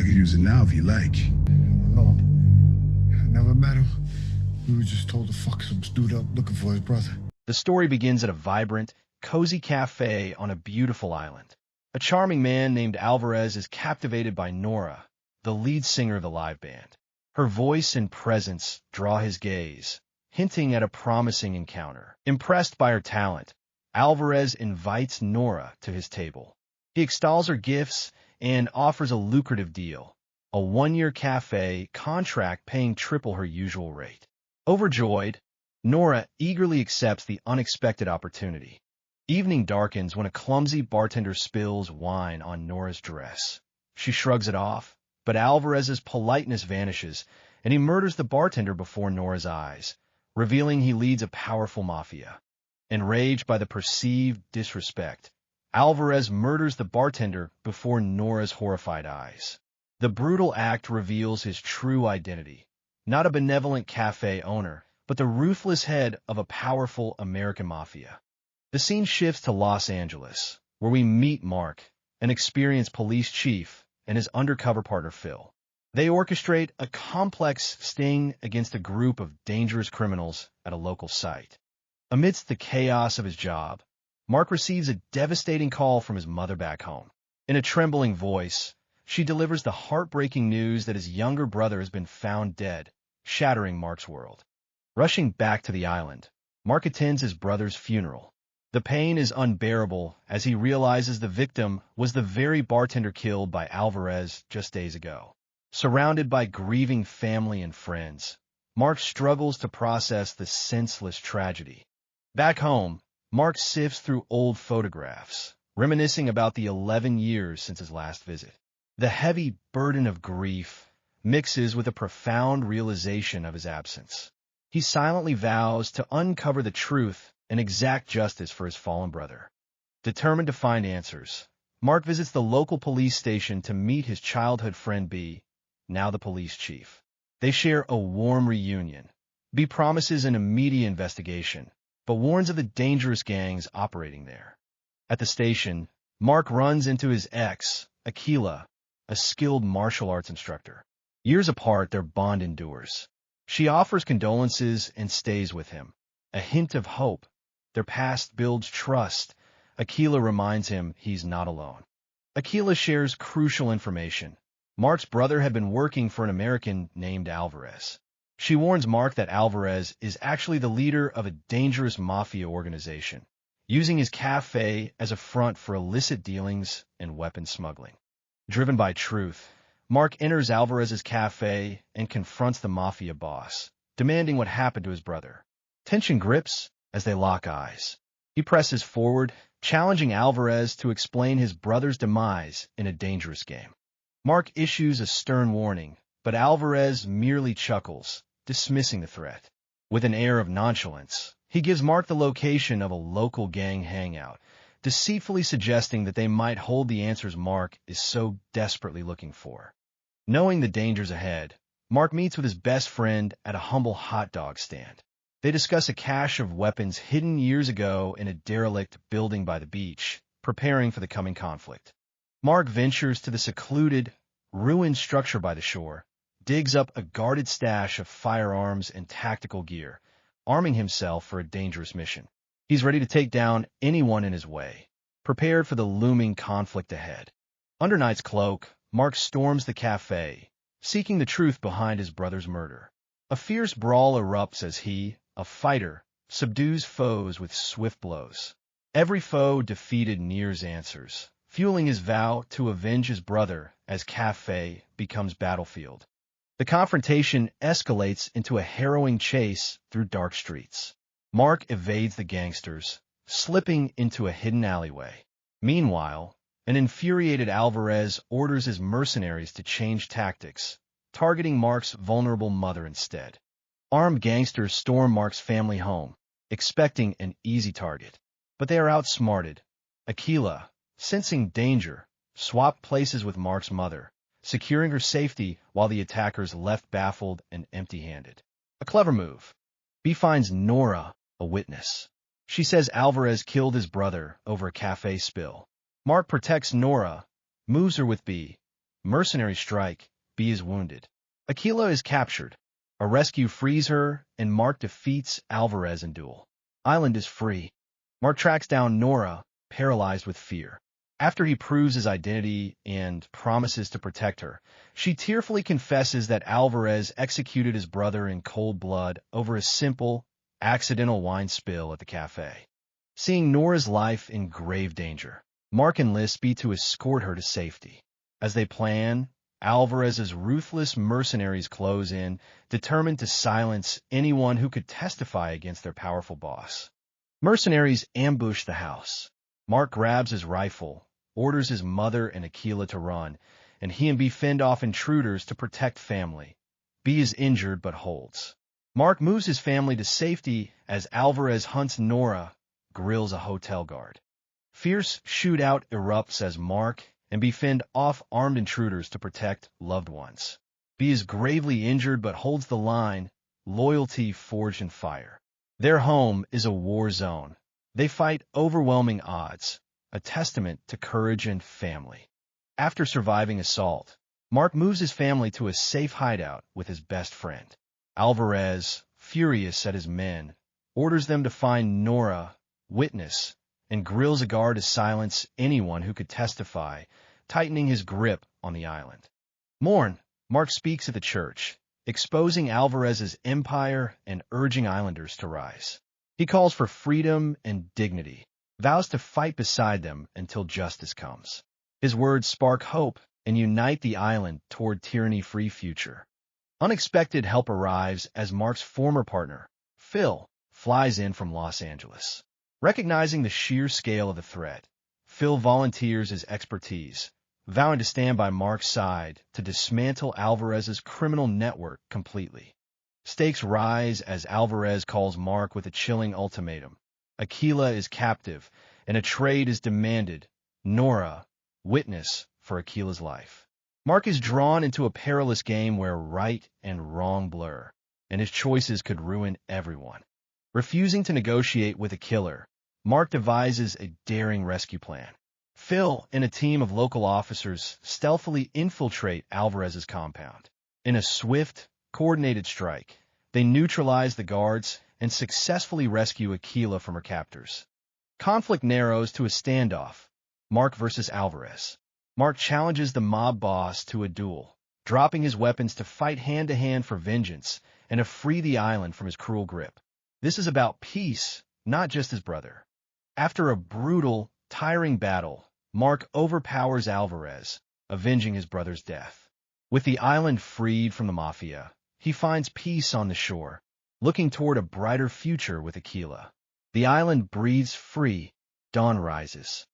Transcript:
I could use it now if you like. No, I never met him. We were just told to fuck some dude up looking for his brother. The story begins at a vibrant, cozy cafe on a beautiful island. A charming man named Alvarez is captivated by Nora, the lead singer of the live band. Her voice and presence draw his gaze, hinting at a promising encounter. Impressed by her talent, Alvarez invites Nora to his table. He extols her gifts and offers a lucrative deal, a one-year cafe contract paying triple her usual rate. Overjoyed, Nora eagerly accepts the unexpected opportunity. Evening darkens when a clumsy bartender spills wine on Nora's dress. She shrugs it off, but Alvarez's politeness vanishes, and he murders the bartender before Nora's eyes, revealing he leads a powerful mafia. Enraged by the perceived disrespect, Alvarez murders the bartender before Nora's horrified eyes. The brutal act reveals his true identity, not a benevolent cafe owner, but the ruthless head of a powerful American mafia. The scene shifts to Los Angeles, where we meet Mark, an experienced police chief, and his undercover partner Phil. They orchestrate a complex sting against a group of dangerous criminals at a local site. Amidst the chaos of his job, Mark receives a devastating call from his mother back home. In a trembling voice, she delivers the heartbreaking news that his younger brother has been found dead, shattering Mark's world. Rushing back to the island, Mark attends his brother's funeral. The pain is unbearable as he realizes the victim was the very bartender killed by Alvarez just days ago. Surrounded by grieving family and friends, Mark struggles to process the senseless tragedy. Back home, Mark sifts through old photographs, reminiscing about the 11 years since his last visit. The heavy burden of grief mixes with a profound realization of his absence. He silently vows to uncover the truth and exact justice for his fallen brother. Determined to find answers, Mark visits the local police station to meet his childhood friend B, now the police chief. They share a warm reunion. B promises an immediate investigation, but warns of the dangerous gangs operating there. At the station, Mark runs into his ex, Aquila, a skilled martial arts instructor. Years apart, their bond endures. She offers condolences and stays with him. A hint of hope. Their past builds trust. Aquila reminds him he's not alone. Aquila shares crucial information. Mark's brother had been working for an American named Alvarez. She warns Mark that Alvarez is actually the leader of a dangerous mafia organization, using his cafe as a front for illicit dealings and weapon smuggling. Driven by truth, Mark enters Alvarez's cafe and confronts the mafia boss, demanding what happened to his brother. Tension grips as they lock eyes. He presses forward, challenging Alvarez to explain his brother's demise in a dangerous game. Mark issues a stern warning, but Alvarez merely chuckles, dismissing the threat. With an air of nonchalance, he gives Mark the location of a local gang hangout, deceitfully suggesting that they might hold the answers Mark is so desperately looking for. Knowing the dangers ahead, Mark meets with his best friend at a humble hot dog stand. They discuss a cache of weapons hidden years ago in a derelict building by the beach, preparing for the coming conflict. Mark ventures to the secluded, ruined structure by the shore, digs up a guarded stash of firearms and tactical gear, arming himself for a dangerous mission. He's ready to take down anyone in his way, prepared for the looming conflict ahead. Under night's cloak, Mark storms the cafe, seeking the truth behind his brother's murder. A fierce brawl erupts as he, a fighter, subdues foes with swift blows. Every foe defeated nears answers, fueling his vow to avenge his brother as cafe becomes battlefield. The confrontation escalates into a harrowing chase through dark streets. Mark evades the gangsters, slipping into a hidden alleyway. Meanwhile, an infuriated Alvarez orders his mercenaries to change tactics, targeting Mark's vulnerable mother instead. Armed gangsters storm Mark's family home, expecting an easy target. But they are outsmarted. Aquila, sensing danger, swapped places with Mark's mother, securing her safety while the attackers left baffled and empty-handed. A clever move. B finds Nora, a witness. She says Alvarez killed his brother over a cafe spill. Mark protects Nora, moves her with B, Mercenary strike. B is wounded. Aquila is captured. A rescue frees her, and Mark defeats Alvarez in Duel. Island is free. Mark tracks down Nora, paralyzed with fear. After he proves his identity and promises to protect her, she tearfully confesses that Alvarez executed his brother in cold blood over a simple, accidental wine spill at the cafe. Seeing Nora's life in grave danger, Mark enlists B to escort her to safety. As they plan, Alvarez's ruthless mercenaries close in, determined to silence anyone who could testify against their powerful boss. Mercenaries ambush the house. Mark grabs his rifle, orders his mother and Aquila to run, and he and B fend off intruders to protect family. B is injured but holds. Mark moves his family to safety as Alvarez hunts Nora, grills a hotel guard. Fierce shootout erupts as Mark and B fend off armed intruders to protect loved ones. B is gravely injured but holds the line, loyalty forged in fire. Their home is a war zone. They fight overwhelming odds, a testament to courage and family. After surviving assault, Mark moves his family to a safe hideout with his best friend. Alvarez, furious at his men, orders them to find Nora, witness, and grills a guard to silence anyone who could testify, tightening his grip on the island. Mark speaks at the church, exposing Alvarez's empire and urging islanders to rise. He calls for freedom and dignity, vows to fight beside them until justice comes. His words spark hope and unite the island toward tyranny-free future. Unexpected help arrives as Mark's former partner, Phil, flies in from Los Angeles. Recognizing the sheer scale of the threat, Phil volunteers his expertise, vowing to stand by Mark's side to dismantle Alvarez's criminal network completely. Stakes rise as Alvarez calls Mark with a chilling ultimatum. Aquila is captive, and a trade is demanded. Nora, witness for Aquila's life. Mark is drawn into a perilous game where right and wrong blur, and his choices could ruin everyone. Refusing to negotiate with a killer, Mark devises a daring rescue plan. Phil and a team of local officers stealthily infiltrate Alvarez's compound. In a swift, coordinated strike, they neutralize the guards and successfully rescue Aquila from her captors. Conflict narrows to a standoff, Mark versus Alvarez. Mark challenges the mob boss to a duel, dropping his weapons to fight hand-to-hand for vengeance and to free the island from his cruel grip. This is about peace, not just his brother. After a brutal, tiring battle, Mark overpowers Alvarez, avenging his brother's death. With the island freed from the Mafia, he finds peace on the shore, looking toward a brighter future with Aquila. The island breathes free, dawn rises,